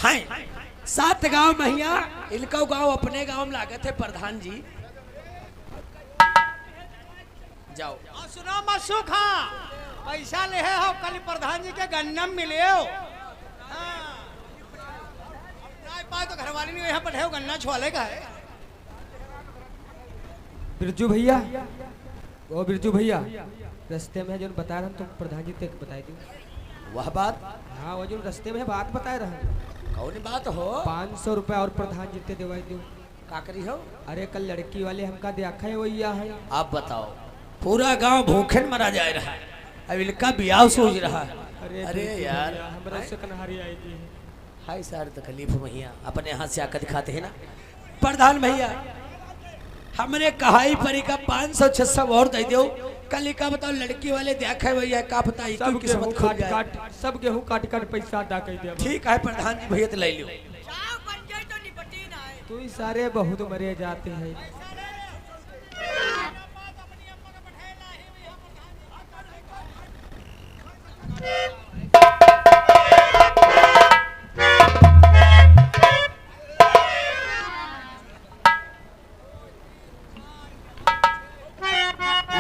हैं 7 गांव महिया इनका गांव अपने गांव में लागत है प्रधान जी। जाओ सुनो मसूख, हाँ पैसा ले हो कल प्रधान जी के गन्ना में मिले हो। पाए तो घरवाली ने यहाँ पर गन्ना छुआले का है। बिरजू भैया, ओ बिरजू भैया, रास्ते में जो बता रहा तुम प्रधान जी तक बताई दी वह बात। हाँ वो जो रास्ते में बात बता रहा कौन बात हो? 500 रुपया और प्रधान जी ते देवाई दू। का करी हो? अरे कल लड़की वाले हमका देखा है वही है। आप बताओ, पूरा गांव भूखे मरा जा रहा है, अब इनका ब्याह सोच रहा है। अरे यार हमरा से कन्हारी आई थी। हाय सारे तकलीफ भैया अपने यहाँ से आकर दिखाते हैं ना प्रधान भैया। हमने कहाई परी का 500-600 और दे दो। कल का बताओ लड़की वाले देखा है भैया, का पता है सब गेहूं सब गेहूं काट पैसा अदा कर दिया। ठीक है प्रधान जी भैया तो ले लो। तू ही सारे बहुत मरे जाते हैं।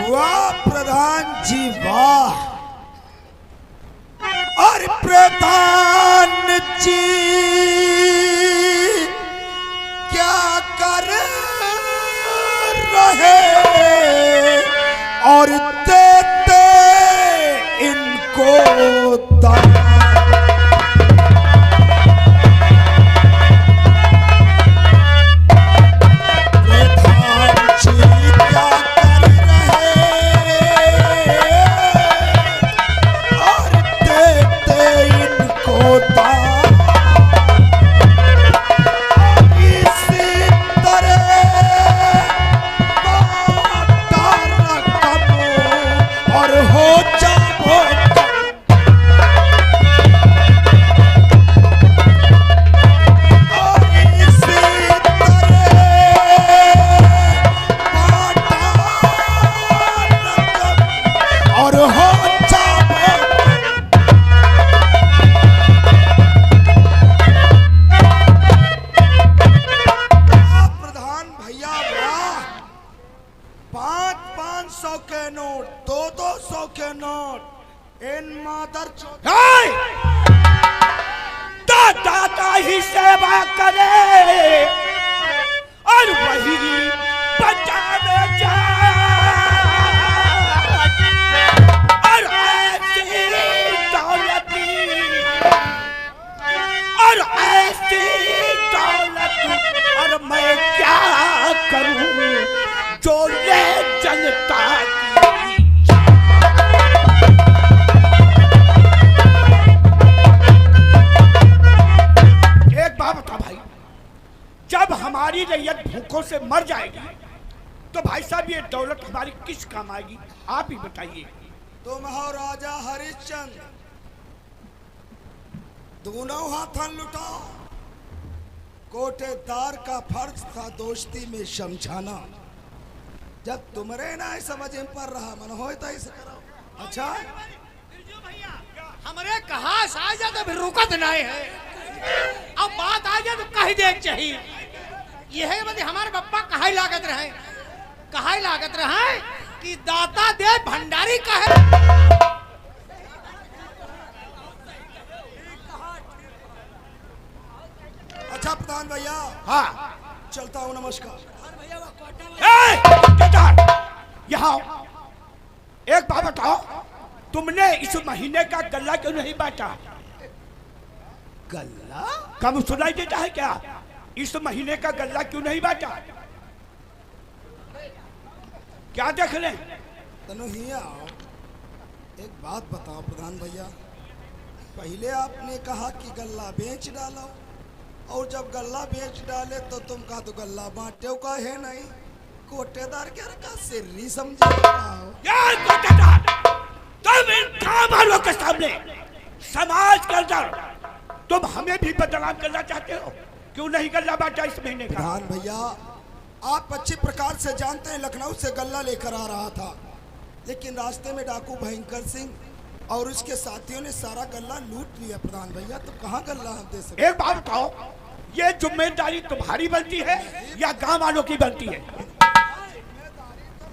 वाह प्रधान जी वाह। और प्रधान जी क्या कर रहे और देते इनको दान। दाता ही सेवा करे और वही बचावे और ऐसी दौलती और मैं क्या करूं जो ले जनता जब हमारी रैयत भूखों से मर जाएगी तो भाई साहब ये दौलत हमारी किस काम आएगी? आप ही बताइए। तुम हो राजा हरिश्चंद्र, दोनों हाथन लुटाओ। कोटेदार का फर्ज था दोस्ती में समझाना। जब तुम्हारे ना समझ में पर रहा मन हो तो ऐसे करो। अच्छा हमरे कहा आ जा तो रुकत नहीं है। अब बात आ जाए तो कह दे चाहिए। यह बंदे हमारे पप्पा कहा लागत रहे कि दाता दे भंडारी कहे। अच्छा प्रधान भैया, हाँ चलता हूँ, नमस्कार। यहाँ एक बात बताओ, तुमने इस महीने का गल्ला क्यों नहीं बांटा? गल्ला कम सुनाई देता है क्या? इस महीने का गल्ला क्यों नहीं बांटा? क्या देख ले? तनु ही आओ, एक बात बताओ प्रधान भैया। पहले आपने कहा कि गल्ला बेच डालो, और जब गल्ला बेच डाले तो तुम कहा तो गल्ला बांटे का है नहीं। कोटेदार क्या रखा सिर्री समझे? यार कोटेदार, तुम इन काम वालों के सामने समाज के अंदर तुम हमें भी बदनाम करना चाहते हो? क्यों नहीं गल्ला बांटा इस महीने का? प्रधान भैया, आप अच्छी प्रकार से जानते हैं लखनऊ से गल्ला लेकर आ रहा था, लेकिन रास्ते में डाकू भयंकर सिंह और उसके साथियों ने सारा गल्ला लूट लिया प्रधान भैया, तो कहाँ गल्ला हम दे सकते? एक बात बताओ, ये जिम्मेदारी तुम्हारी बनती है या गांव वालों की बनती है?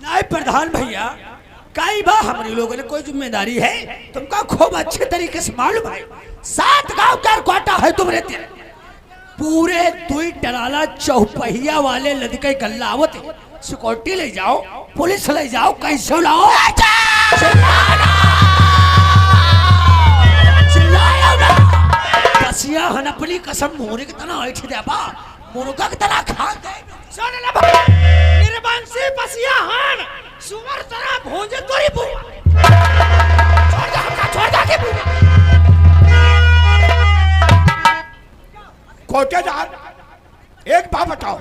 नहीं प्रधान भैया, कई बार हमारे लोगों ने कोई जिम्मेदारी है तुमका खूब अच्छे तरीके से मालूम है। 7 गांव का कोटा है तुम रहते, पूरे 2 टराला चौपहिया वाले लदके गल्ला आवत है। सिक्योरिटी ले जाओ, पुलिस ले जाओ, कैसे लाओ? बसिया हन अपनी कसम मोरे की तरह ऐठ दे बा, मुर्गा की तरह खा दे। सुन ले भाई, निर्वंशी बसिया हन सुअर तरह भोंजे तोरी बुआ। छोड़ जा के बुआ। कोटेदार, एक बात बताओ,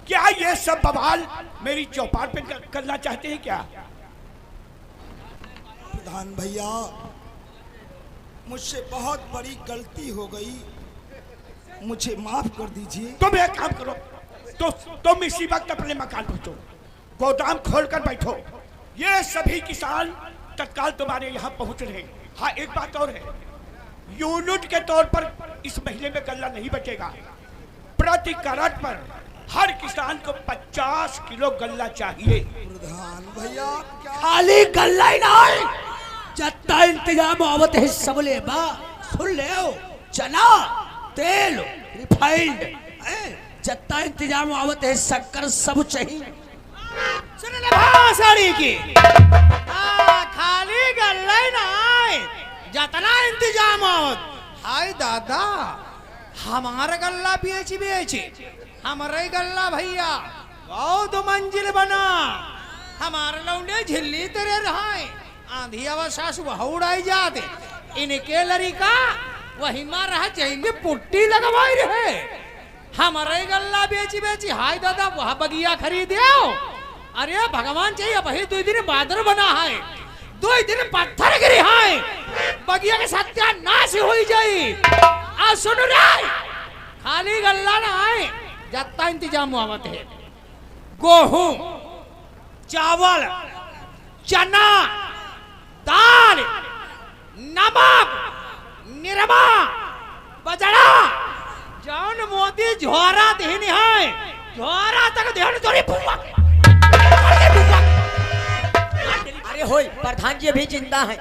क्या ये सब बवाल मेरी चौपाल पे करना चाहते हैं क्या? प्रधान भैया, मुझसे बहुत बड़ी गलती हो गई, मुझे माफ कर दीजिए। तुम एक काम करो, तो तुम इसी वक्त अपने मकान पहुंचो, गोदाम खोलकर बैठो। ये सभी किसान तत्काल तुम्हारे यहाँ पहुंच रहे हैं। हाँ, एक बात और है, यूनिट के तौर पर इस महीने में गल्ला नहीं बचेगा। प्रति करट पर हर किसान को 50 किलो गल्ला चाहिए। प्रधान भैया, क्या खाली गल्ला ही नहीं, जितना इंतजाम आवत है सब ले बा। सुन ले, चना, तेल, रिफाइंड, जितना इंतजाम आवत है शक्कर सब चाहिए। सुन ले भाषाड़ी की, खाली गल्ला ही नहीं, जितना इंतजाम आवत। हाय दादा, हमारा गल्ला बेची हमारे गल्ला भैया बहुत मंजिल बना। हमारे लौंडे झिल्ली तेरे रहाए, आंधी अवसास वह उड़ाई जाते। इनके लड़का वही मार रहा चाहिए, पुट्टी लगवाई रहे। हमारे गल्ला बेची हाय दादा वह बगिया खरीदे। अरे भगवान चाहिए, वही 2 दिन बादल बना है, 2 दिन पत्थर गिरी है, बगिया के सत्यानाश हो जाई। आ सुन रहे, खाली गल्ला ना आए, जितना इंतजाम आवत है, गेहूं, चावल, चना, दाल, नमक, निरमा, बजड़ा, जौन मोदी झोरा देनी है, झोरा तक देहन तोरी बुआ। अरे होय, प्रधान जी अभी जिंदा है।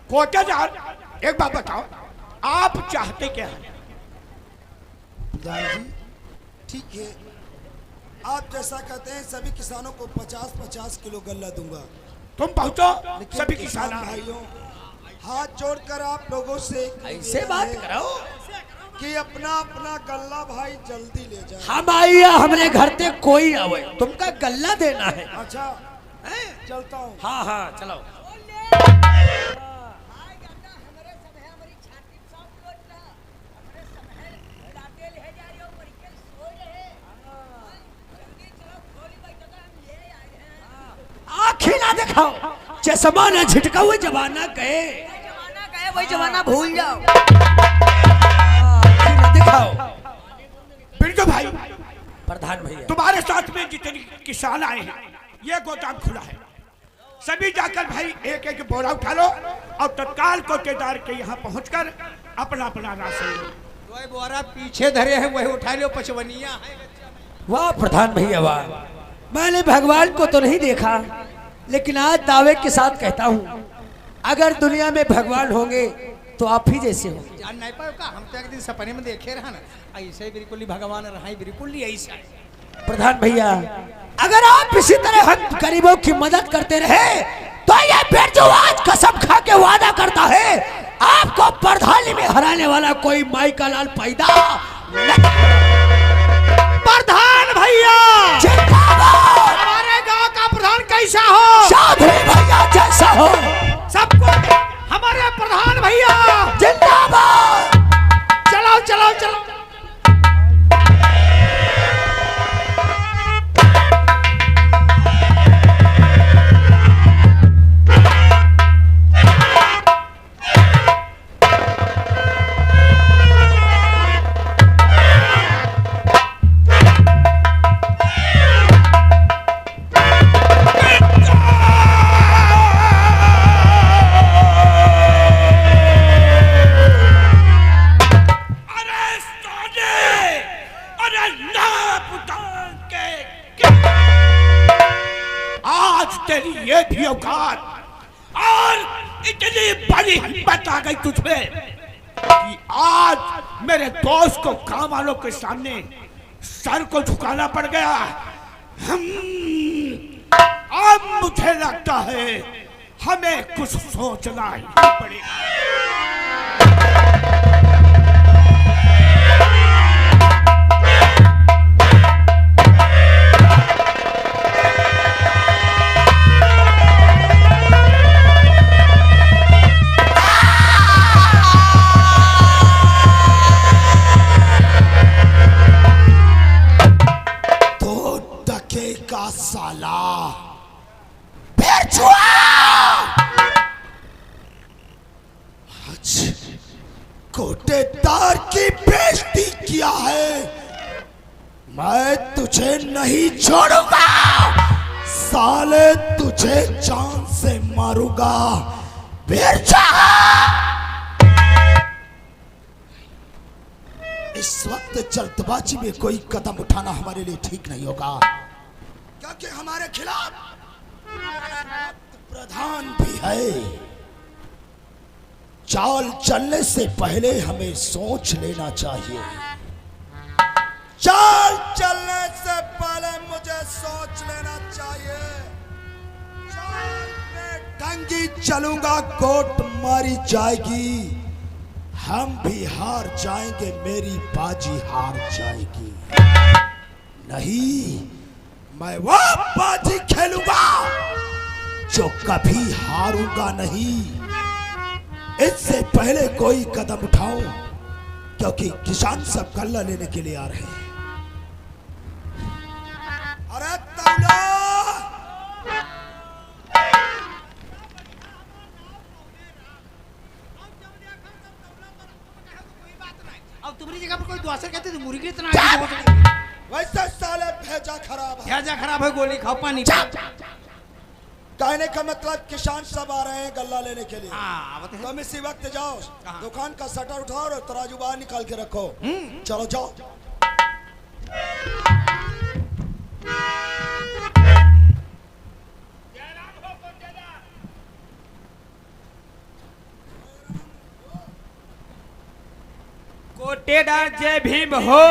कोटेदार, एक बात बताओ, आप चाहते क्या हैं? प्रधान जी, ठीक है, आप जैसा कहते हैं सभी किसानों को 50-50 किलो गल्ला दूंगा। तुम पहुंचो, लेकिन सभी किसान किसान भाइयों, हाथ जोड़कर आप लोगों से ऐसे बात करो कि अपना अपना गल्ला भाई जल्दी ले जाए। हम आइए, हमरे घर पे कोई आवे, तुमका गल्ला देना है। अच्छा, चलता हूँ। हाँ हाँ चलो। आँखें ना दिखाओ, चश्मा ना झिटका, हुए जमाना गए, वही जमाना भूल जाओ। आँखें ना दिखाओ। बिरजू भाई, प्रधान भैया, तुम्हारे साथ में जितने किसान आए हैं, ये गोदाम खुला है, सभी जाकर भाई एक एक बोरा उठा लो और तत्काल कोटेदार के यहाँ पहुंचकर अपना अपना राशन लो। वही बोरा पीछे धरे हैं, वही उठा लो, पचवनिया है। वाह प्रधान भैया वाह। मैंने भगवान को तो नहीं देखा, लेकिन आज दावे के साथ कहता हूँ, अगर दुनिया में भगवान होंगे तो आप ही जैसे हो। जान नहीं पाओ का, हम तो एक दिन सपने में देखे रहा ना, ऐसे बिल्कुल ही भगवान रहा, बिल्कुल ही ऐसा। प्रधान भैया, अगर आप इसी तरह हम गरीबों की मदद करते रहे तो ये बिरजू आज कसम खा के वादा करता है, आपको प्रधानी में हराने वाला कोई माई का लाल पैदा नहीं। प्रधान भैया, जिंदाबाद। हमारे गांव का प्रधान कैसा हो? चौधरी भैया जैसा हो। सबको हमारे प्रधान भैया जिंदाबाद। चलाओ चलाओ चलाओ। तेरी ये भी औकात और इतनी बड़ी हिम्मत आ गई तुझमें कि आज मेरे दोस्त को काम वालों के सामने सर को झुकाना पड़ गया। अब मुझे लगता है हमें कुछ सोचना ही पड़ेगा। साला बेचुआ आज कोटेदार की बेइज्जती किया है, मैं तुझे नहीं छोड़ूंगा साले, तुझे जान से मारूंगा बेचुआ। इस वक्त जल्दबाजी में कोई कदम उठाना हमारे लिए ठीक नहीं होगा, क्योंकि हमारे खिलाफ प्रधान भी है। चाल चलने से पहले हमें सोच लेना चाहिए। चाल चलने से पहले मुझे सोच लेना चाहिए। चाल में टंगी चलूंगा कोट मारी जाएगी, हम भी हार जाएंगे, मेरी बाजी हार जाएगी। नहीं, मैं वो बाजी खेलूंगा जो कभी हारूंगा नहीं। इससे पहले कोई कदम उठाऊं, क्योंकि किसान सब गल्ला लेने के लिए आ रहे हैं। अरे तौला! अब तुम्हारी जगह पर कोई दूसरा कहते तो मुर्गी इतना वैसे साले भेजा खराब है। भेजा खराब है, गोली खाओ पानी। कहने का मतलब किसान सब आ रहे हैं गल्ला लेने के लिए। तुम इसी वक्त जाओ, दुकान का शटर उठाओ और तराजू बाहर निकाल के रखो। चलो जाओ। कोटेदार जय भीम हो।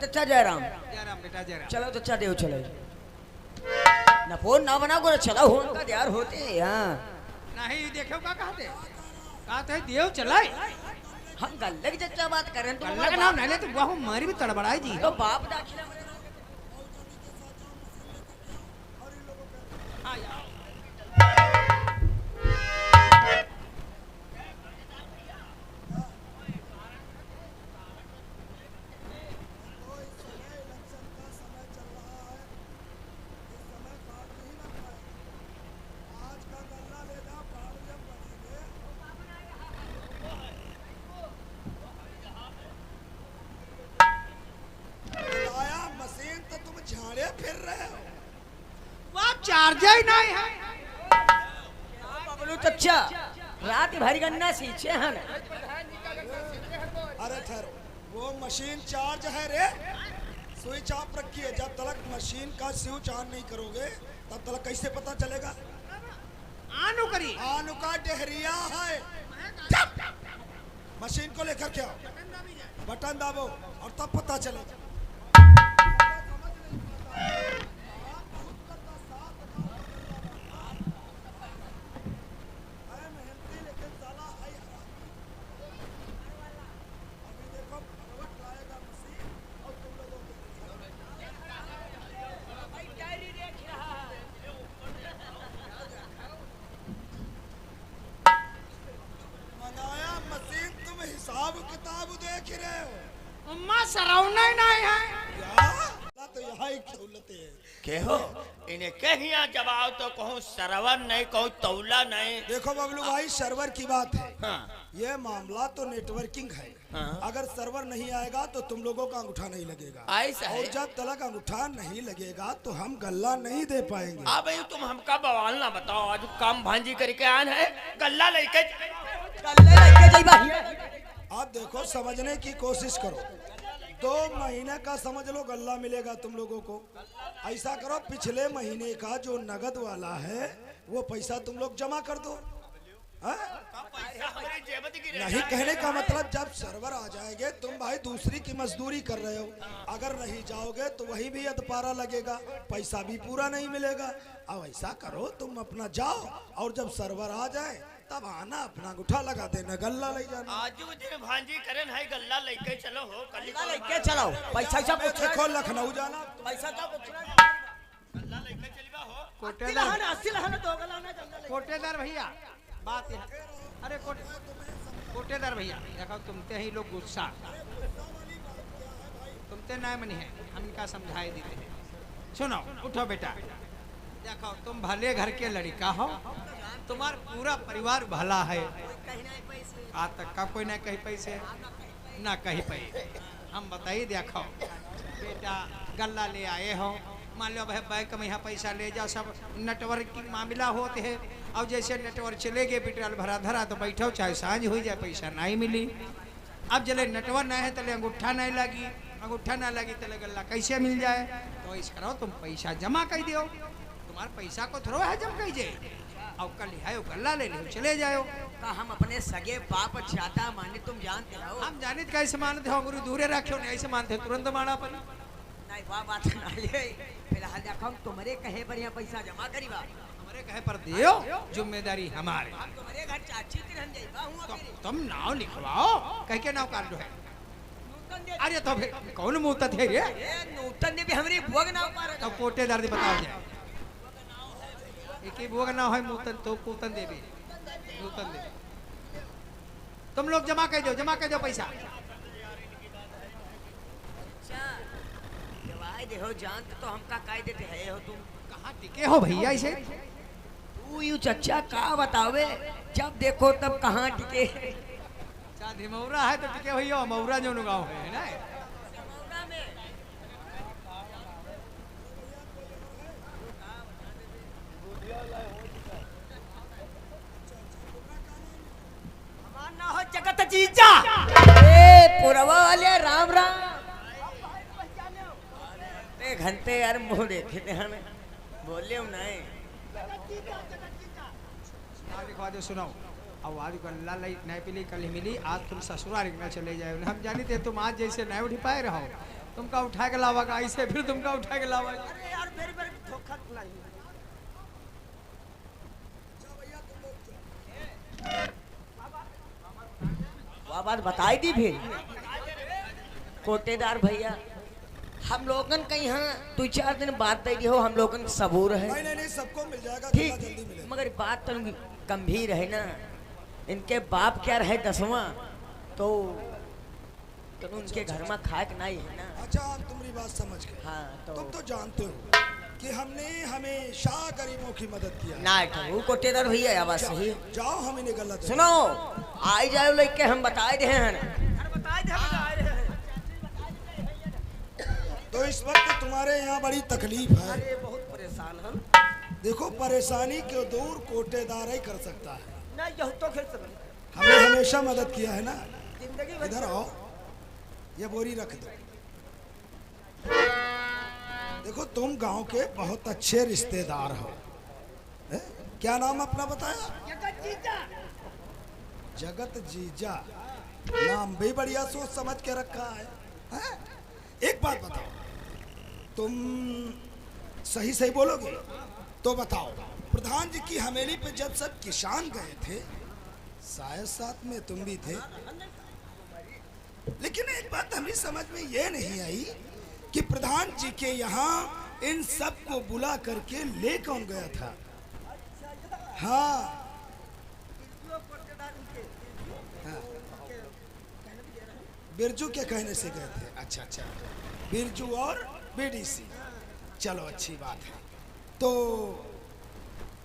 अच्छा जयराम बेटा जयराम, चलो तो अच्छा देव चलो ना फोन ना बना को चला हो उनका तैयार होते हाँ नहीं देखो का कहते देव चलाए। हम गल्ले की चर्चा बात करें तो अल्लाह का नाम नहीं ले तो वह हमारी भी तड़बड़ाई जी। तो बाप दाखिला फिर रहे हो, वह चार्जर ही नहीं है। बबलू चच्चा रात भर गन्ना सींचे हैं। अरे ठहरो, वो मशीन चार्ज है रे, स्विच ऑफ रखिए। जब तक मशीन का स्विच ऑन नहीं करोगे तब तक कैसे पता चलेगा? आनु करी आनु का डहरिया है। मशीन को लेकर के आओ, बटन दाबो और तब पता चलेगा। उम्मा सरौना ही नहीं है। क्या तो यहाँ ही सहूलतें हैं। के हो इन्हें कहिया जवाब तो कहूँ सरवर नहीं कहूँ तौला नहीं। देखो बबलू भाई, सर्वर की बात है। हाँ ये मामला तो नेटवर्किंग है। हाँ। अगर सर्वर नहीं आएगा तो तुम लोगों का अंगूठा नहीं लगेगा, ऐसा है। और जब तक अंगूठा नहीं लगेगा तो हम गल्ला नहीं दे पाएंगे। अब तुम हमका बवाल ना बताओ, आज काम भांजी करके आन है गल्ला लेके। आप देखो, समझने की कोशिश करो। 2 महीने का समझ लो गल्ला मिलेगा तुम लोगों को। ऐसा करो, पिछले महीने का जो नगद वाला है वो पैसा तुम लोग जमा कर दो। हाँ? नहीं, कहने का मतलब जब सर्वर आ जाएंगे, तुम भाई दूसरी की मजदूरी कर रहे हो, अगर नहीं जाओगे तो वही भी अधपारा लगेगा, पैसा भी पूरा नहीं मिलेगा। अब ऐसा करो, तुम अपना जाओ और जब सर्वर आ जाए तब आना, अपना अंगूठा लगा देना, गल्ला ले जाना। आज दिन भांजी करें है गल्ला लेके चलो हो कल लेके चलो पैसा सब कुछ देखो, लखनऊ जाना पैसा सब कुछ गल्ला लेके चलवा हो। कोटेदार भैया बात है। अरे कोटेदार भैया देखो, तुमते ही लोग गुस्सा, तुमते नाय मनी है, हम इनका समझाए देते हैं। सुनो, उठो बेटा, देखो तुम भले घर के लड़का हो, तुम्हारा पूरा परिवार भला है। आज तक का कोई ना कहीं पैसे ना कहीं पैसे। हम बताइए, देखो बेटा गल्ला ले आए हो, मान लो भाई बैंक में यहाँ पैसा ले जाओ, सब नेटवर्क की मामला होते हैं। और जैसे नेटवर्क चले गए, पेट्रोल भरा धरा तो बैठो, चाहे सांझ हो जाए पैसा नहीं मिली। अब जले नेटवर्क नहीं है तले अंगूठा नहीं लगी, अंगूठा ना लगी तले गल्ला कैसे मिल जाए। तो इस करो, तुम पैसा जमा कर दो, तुम्हारे पैसा को थोड़ा है जम कीजिए, और कल है गल्ला ले लो, चले जाओ। हम अपने सगे बाप चाहता माने, तुम जानते हो। हम जानित कैसे मानते हो, गुरु दूरे रखो नहीं ऐसे मानते, तुरंत माना अपन नहीं वह बात नहीं है। फिलहाल देखो, हम तुम्हारे कहे पर यहाँ पैसा जमा करीबा, हमारे कहे पर दियो, जिम्मेदारी हमारे। हम तुम्हारे घर चाची की हम जाइबा हूँ। तुम नाव लिखवाओ, कह के नाव काट दो है। अरे तो फिर कौन मुहूर्त है रे? नूतन ने भी हमारी बुआ के नाम पर तो कोटेदार दे बताओ जाए, एक ही बुआ का नाम है मुहूर्तन, तो कुतन देवी नूतन देवी। तुम लोग जमा कर दो, जमा कर दो पैसा। हो जान तो हमका कह देते है हो, तुम कहाँ टिके हो भैया इसे? तू यू चच्चा का बतावे, जब देखो तब कहाँ टिके। चाँदी मौरा है तो टिके भैया, मौरा जो गाँव है ना। ना हो जगत जीजा, ए पुरवा वाले राम राम घंटे यार मुँह देखे थे हमें, बोले हम नहीं लिखवा दो। सुनो, अब आज गल्ला नहीं पिली, कल ही मिली, आज तुम ससुराल में चले जाए। हम जानी थे तुम आज जैसे नहीं उठ पाए रहो, तुमका उठा के लावा का ऐसे, फिर तुमका उठा के लावा। अरे यार फिर धोखा खिलाई। वह बात बताई दी फिर कोटेदार भैया, हम लोगन का यहाँ 2-4 दिन बाद दे हो, हम लोगन सबूर है। नहीं, सबको मिल जाएगा, ठीक, जल्दी मिलेगा। मगर बात तो गंभीर है ना, इनके बाप क्या रहे 10वां, तो उनके घर में खाक नहीं है ना। अच्छा, आप तुम्हारी बात समझ गए। हाँ, तो तुम तो जानते हो कि हमने हमेशा गरीबों की मदद किया। ना वो कोटेदार भैया या बात सही। जाओ, हम इन्हें गलत सुनो, आई जाओ लेके हम बताए दे हैं। तो इस वक्त तुम्हारे यहाँ बड़ी तकलीफ है। अरे बहुत परेशान हम। देखो, परेशानी को दूर कोटेदार ही कर सकता है। ना यह तो खेल सकते, हमने हमेशा मदद किया है ना। जिंदगी इधर आओ, ये बोरी रख दो। देखो, तुम गांव के बहुत अच्छे रिश्तेदार हो। क्या नाम अपना बताया? जगत जीजा। नाम भी बढ़िया सोच समझ के रखा है। एक बात बताओ, तुम सही सही बोलोगे तो बताओ, प्रधान जी की हवेली पे जब सब किसान गए थे, शायद साथ में तुम भी थे, लेकिन एक बात हमें समझ में ये नहीं आई कि प्रधान जी के यहाँ इन सब को बुला करके ले कौन गया था? हाँ, बिरजू के कहने से गए थे। अच्छा अच्छा, बिरजू और बीडीसी, चलो अच्छी बात है। तो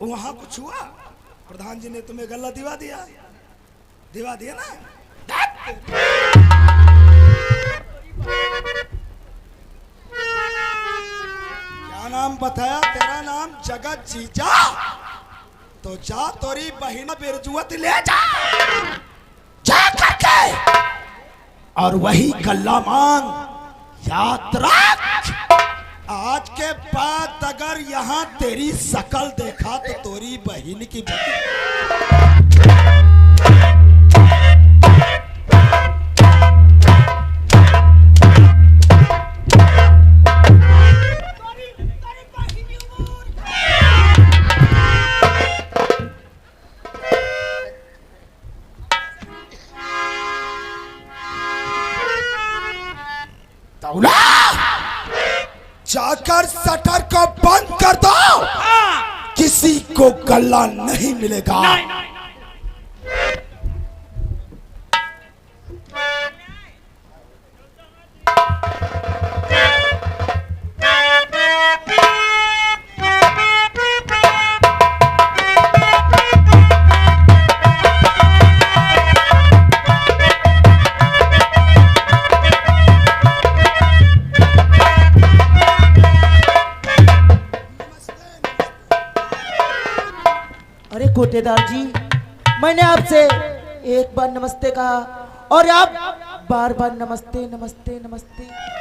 वहां कुछ हुआ? प्रधान जी ने तुम्हें गल्ला दिवा दिया? दिवा दिया ना? क्या नाम बताया? तेरा नाम जगत जीजा? तो जा तोरी बहिना बिरजुअत ले जा करके और वही गल्ला मांग, याद रख। आज के बाद अगर यहाँ तेरी शकल देखा तो तोरी बहन की जाकर शटर को बंद कर दो, किसी को गल्ला नहीं मिलेगा। अरे कोटेदार जी, मैंने आपसे एक बार नमस्ते कहा और आप बार बार नमस्ते नमस्ते नमस्ते।